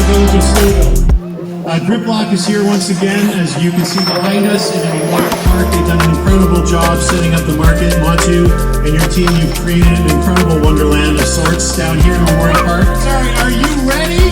the village of Stouffville. GRIPBlock is here once again, as you can see behind us in Memorial Park. They've done an incredible job setting up the market. Matu and your team, you've created an incredible wonderland of sorts down here in Memorial Park. Sorry, are you ready?